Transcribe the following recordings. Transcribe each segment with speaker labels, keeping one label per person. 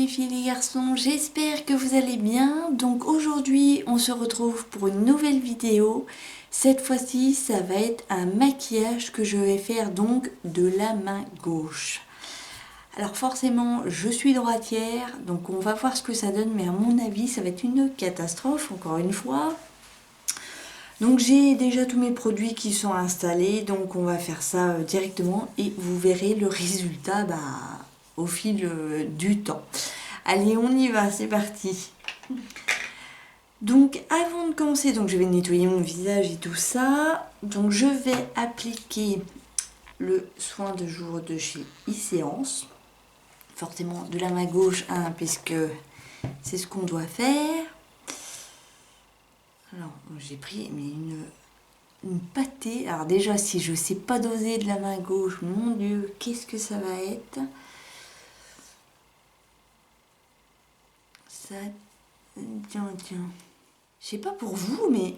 Speaker 1: les filles et les garçons, j'espère que vous allez bien. Donc aujourd'hui on se retrouve pour une nouvelle vidéo. Cette fois-ci ça va être un maquillage que je vais faire donc de la main gauche. Alors forcément je suis droitière, donc on va voir ce que ça donne, mais à mon avis ça va être une catastrophe encore une fois. Donc j'ai déjà tous mes produits qui sont installés, donc on va faire ça directement et vous verrez le résultat au fil du temps. Allez, on y va, c'est parti. Donc avant de commencer, donc je vais nettoyer mon visage et tout ça. Donc je vais appliquer le soin de jour de chez e-séance. Forcément de la main gauche, hein, puisque c'est ce qu'on doit faire. Alors j'ai pris une pâtée. Alors déjà, si je sais pas doser de la main gauche, mon Dieu, qu'est-ce que ça va être? Ça, tiens. Je sais pas pour vous, mais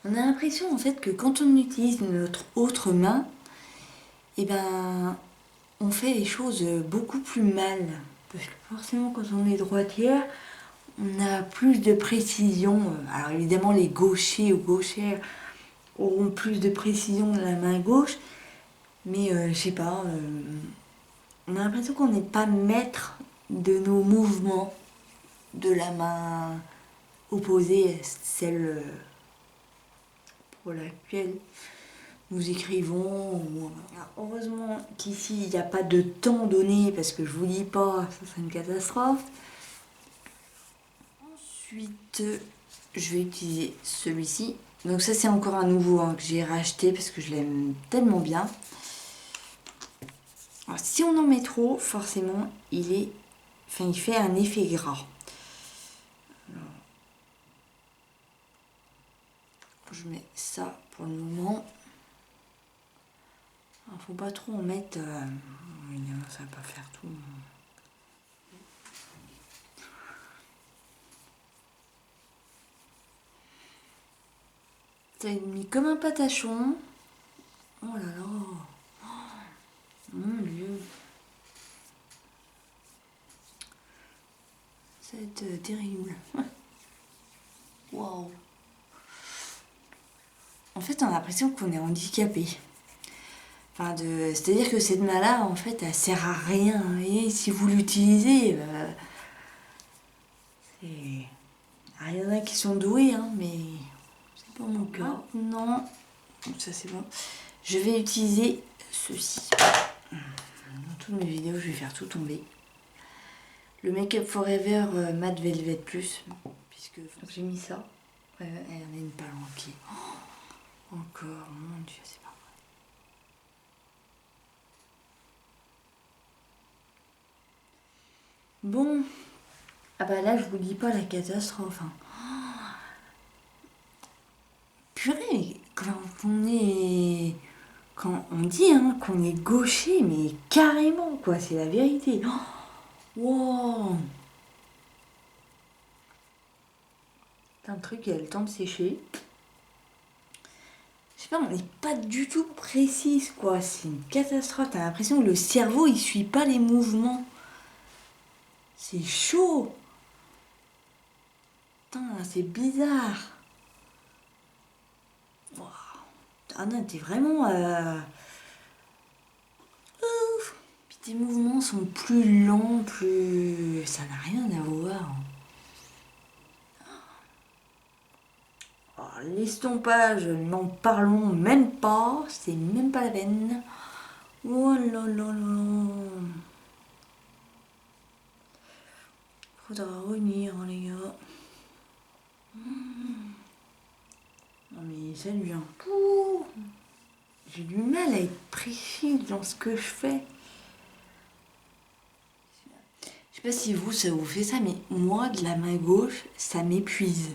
Speaker 1: on a l'impression en fait que quand on utilise notre autre main, eh ben, on fait les choses beaucoup plus mal. Parce que forcément, quand on est droitière, on a plus de précision. Alors évidemment, les gauchers ou gauchères auront plus de précision de la main gauche, mais je sais pas, on a l'impression qu'on n'est pas maître de nos mouvements de la main opposée, celle pour laquelle nous écrivons. Heureusement qu'ici il n'y a pas de temps donné, parce que je vous dis pas, ça serait une catastrophe. Ensuite, je vais utiliser celui-ci. Donc ça c'est encore un nouveau que j'ai racheté parce que je l'aime tellement bien. Alors, si on en met trop, forcément il fait un effet gras. Alors, je mets ça pour le moment. Il faut pas trop en mettre. Évidemment, ça va pas faire tout. Ça a mis comme un patachon. Oh là là. Oh, mon Dieu. Ça va être terrible. Waouh. En fait, on a l'impression qu'on est handicapé. Enfin, c'est-à-dire que cette main-là, en fait, elle sert à rien. Et si vous l'utilisez, c'est... Il y en a qui sont doués, hein, mais c'est pas mon cas. Non, ça c'est bon. Je vais utiliser ceci. Dans toutes mes vidéos, je vais faire tout tomber. Le Make Up Forever Matte Velvet Plus, puisque j'ai mis ça. Elle en a une palle en pied. Oh, encore, mon Dieu, c'est pas vrai. Bon, ah bah là, je vous dis pas la catastrophe. Hein. Purée, quand on dit hein, qu'on est gaucher, mais carrément, quoi, c'est la vérité. Oh, wow. Un truc, il a le temps de sécher. Je sais pas, on n'est pas du tout précise, quoi. C'est une catastrophe. T'as l'impression que le cerveau, il suit pas les mouvements. C'est chaud. Putain, c'est bizarre. Wow. Ah non, t'es vraiment... Puis tes mouvements sont plus lents, plus... Ça n'a rien à voir. Oh, l'estompage, n'en parlons même pas. C'est même pas la peine. Oh là là là. Faudra revenir, hein, les gars. Non mais ça devient pour. J'ai du mal à être précis dans ce que je fais. Je sais pas si ça vous fait ça, mais moi, de la main gauche, ça m'épuise.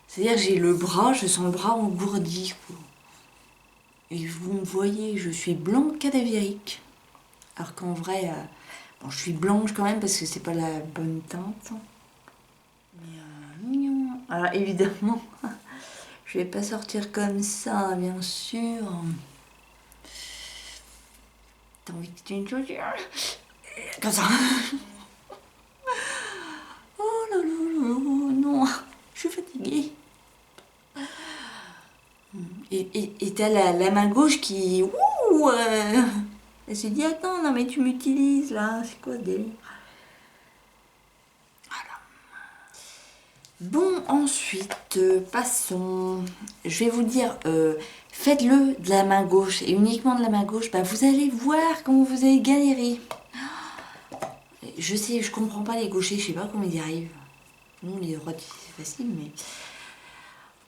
Speaker 1: C'est-à-dire, je sens le bras engourdi, quoi. Et vous me voyez, je suis blanc cadavérique. Alors qu'en vrai, bon, je suis blanche quand même parce que c'est pas la bonne teinte. Mais mignon. Alors évidemment, je vais pas sortir comme ça, bien sûr. T'as envie que tu une chaussure comme ça. Et t'as la main gauche qui... Ouh, elle se dit, attends, non mais tu m'utilises là, c'est quoi ce délire? Voilà. Bon, ensuite, passons. Je vais vous dire, faites-le de la main gauche et uniquement de la main gauche. Bah, vous allez voir comment vous allez galérer. Je sais, je comprends pas les gauchers, je sais pas comment ils y arrivent. Nous, les droitiers, c'est facile, mais...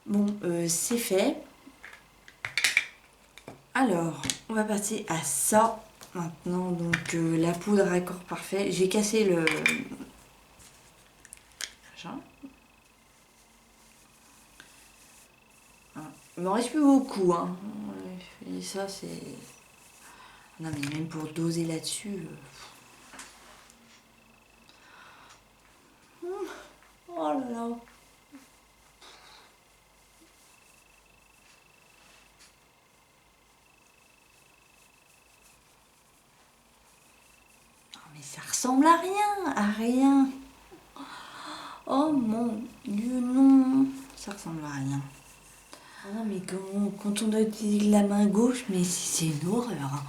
Speaker 1: Bon, c'est fait. Alors, on va passer à ça maintenant. Donc, la poudre à accord parfait. J'ai cassé le... machin. Il m'en reste plus beaucoup, hein. Et ça, c'est... Non, mais même pour doser là-dessus... Oh là là. Mais ça ressemble à rien, à rien. Oh mon Dieu, non. Ça ressemble à rien. Ah non, mais quand on doit utiliser la main gauche, mais c'est une horreur.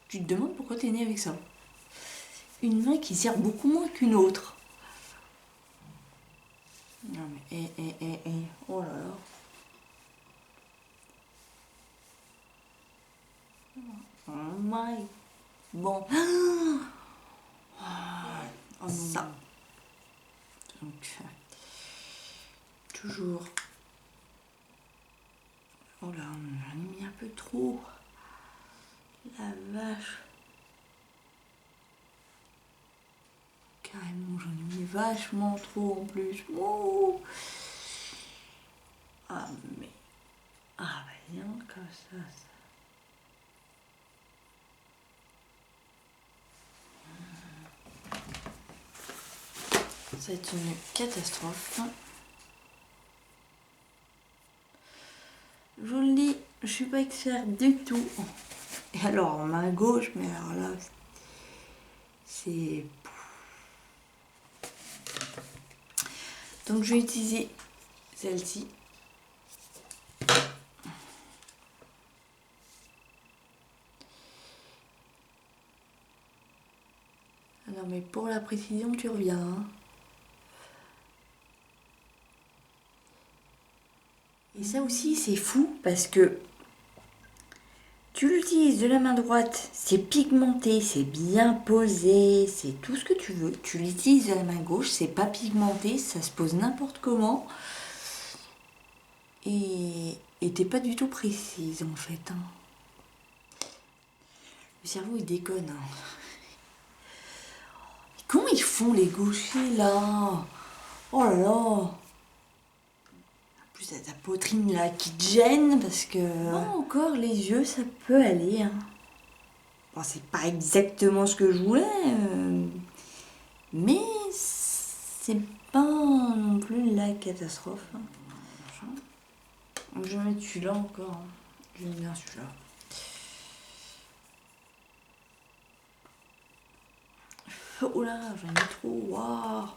Speaker 1: Tu te demandes pourquoi t'es né avec ça. Une main qui sert beaucoup moins qu'une autre. Non mais, oh là là. Oh my. Bon. Oh non. Ça. Donc, toujours. Oh là, j'en ai mis un peu trop. La vache. Carrément, j'en ai mis vachement trop en plus. Oh. Ah, mais... Ah, bah, rien comme ça. C'est une catastrophe. Je vous le dis, je suis pas expert du tout. Et alors, en main gauche, mais alors là, c'est... Donc, je vais utiliser celle-ci. Non, mais pour la précision, tu reviens. Hein. Et ça aussi, c'est fou parce que tu l'utilises de la main droite, c'est pigmenté, c'est bien posé, c'est tout ce que tu veux. Tu l'utilises de la main gauche, c'est pas pigmenté, ça se pose n'importe comment. Et t'es pas du tout précise en fait. Hein. Le cerveau il déconne. Hein. Mais comment ils font les gauchers là? Oh là là! T'as ta poitrine là qui te gêne parce que... Bon, encore les yeux ça peut aller. Hein. Bon, c'est pas exactement ce que je voulais. Mais c'est pas non plus la catastrophe. Hein. Je vais mettre celui-là encore. Hein. Je vais bien celui-là. Oh là, j'en ai trop. Waouh!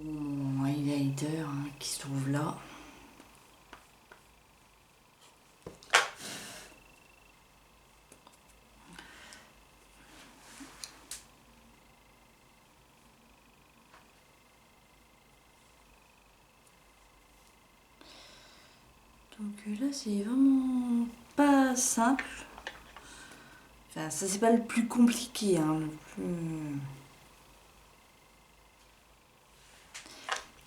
Speaker 1: Mon highlighter hein, qui se trouve là. Donc là c'est vraiment pas simple. Enfin ça c'est pas le plus compliqué. Hein, le plus...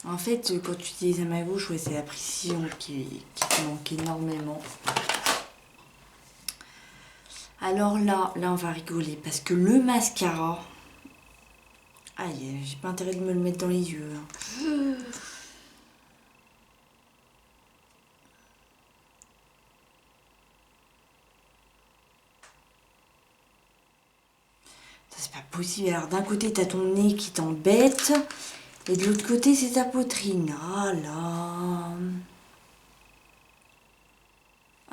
Speaker 1: En fait, quand tu utilises la main gauche, ouais, c'est la précision qui te manque énormément. Alors là, on va rigoler parce que le mascara... Aïe, j'ai pas intérêt de me le mettre dans les yeux. Hein. Ça, c'est pas possible. Alors d'un côté, t'as ton nez qui t'embête. Et de l'autre côté, c'est ta poitrine. Ah là.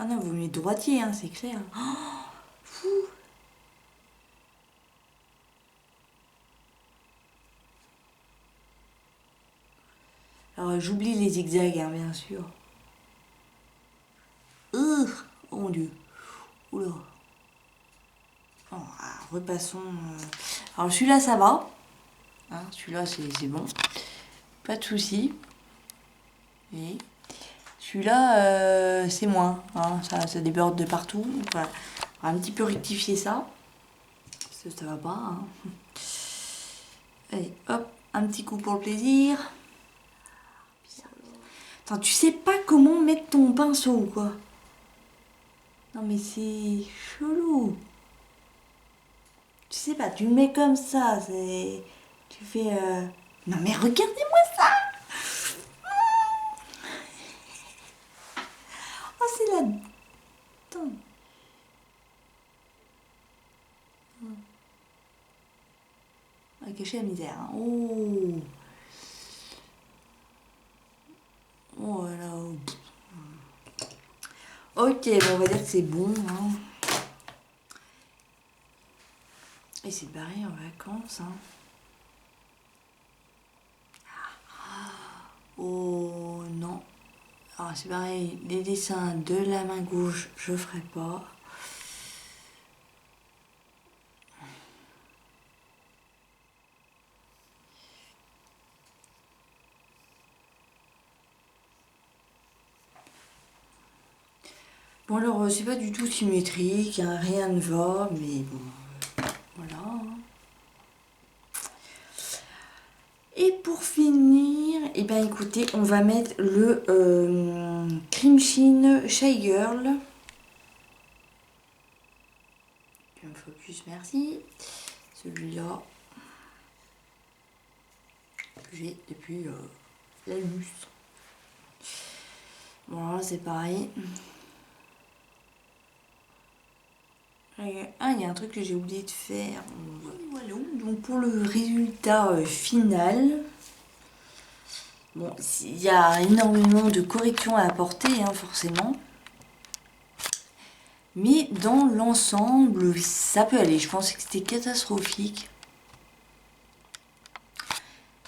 Speaker 1: Ah non, vous mettez droitier, hein, c'est clair. Oh, fou. Alors j'oublie les zigzags, hein, bien sûr. Oh mon dieu. Oula. Bon, repassons. Alors celui-là ça va. Hein, celui-là c'est bon. Pas de soucis. Et celui-là c'est moins. Hein, ça déborde de partout. Voilà. On va un petit peu rectifier ça. Parce que ça va pas. Hein. Allez, hop, un petit coup pour le plaisir. Attends, tu sais pas comment mettre ton pinceau ou quoi? Non mais c'est chelou. Tu sais pas, tu le mets comme ça, c'est... Tu fais... Non mais regardez-moi ça. Oh c'est là... Attends. On va cacher la misère. Hein. Oh. Oh là. Ok, bon, on va dire que c'est bon. Hein. Et c'est barré en vacances. Hein. Oh non. Alors c'est pareil, les dessins de la main gauche, je ferai pas. Bon alors c'est pas du tout symétrique, hein, rien ne va, mais bon, voilà. Et pour finir, et ben écoutez, on va mettre le Cream Sheen Shy Girl. Tu me focus, merci. Celui-là que j'ai depuis la lustre. Bon là c'est pareil. Ah, il y a un truc que j'ai oublié de faire. Voilà. Donc pour le résultat final, bon, il y a énormément de corrections à apporter, hein, forcément. Mais dans l'ensemble, ça peut aller. Je pensais que c'était catastrophique.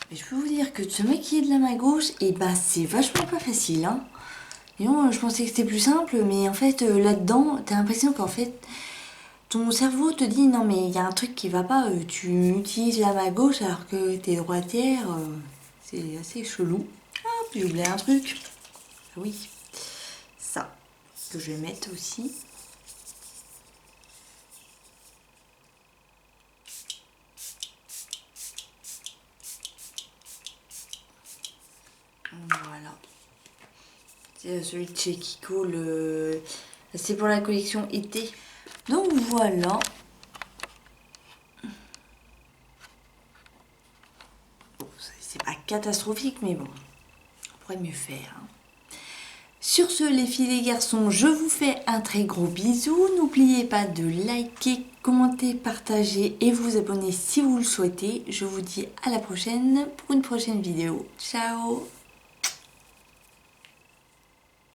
Speaker 1: Mais je peux vous dire que de se maquiller de la main gauche, et ben c'est vachement pas facile. Hein. Et non, je pensais que c'était plus simple, mais en fait, là-dedans, t'as l'impression qu'en fait, ton cerveau te dit non mais il y a un truc qui va pas, tu utilises la main gauche alors que t'es droitière, c'est assez chelou. Ah, puis j'ai oublié un truc. Ah oui, ça, que je vais mettre aussi. Voilà. C'est celui de chez Kiko, c'est pour la collection été. Donc voilà. Bon, c'est pas catastrophique, mais bon, on pourrait mieux faire. Hein. Sur ce, les filles et les garçons, je vous fais un très gros bisou. N'oubliez pas de liker, commenter, partager et vous abonner si vous le souhaitez. Je vous dis à la prochaine pour une prochaine vidéo. Ciao!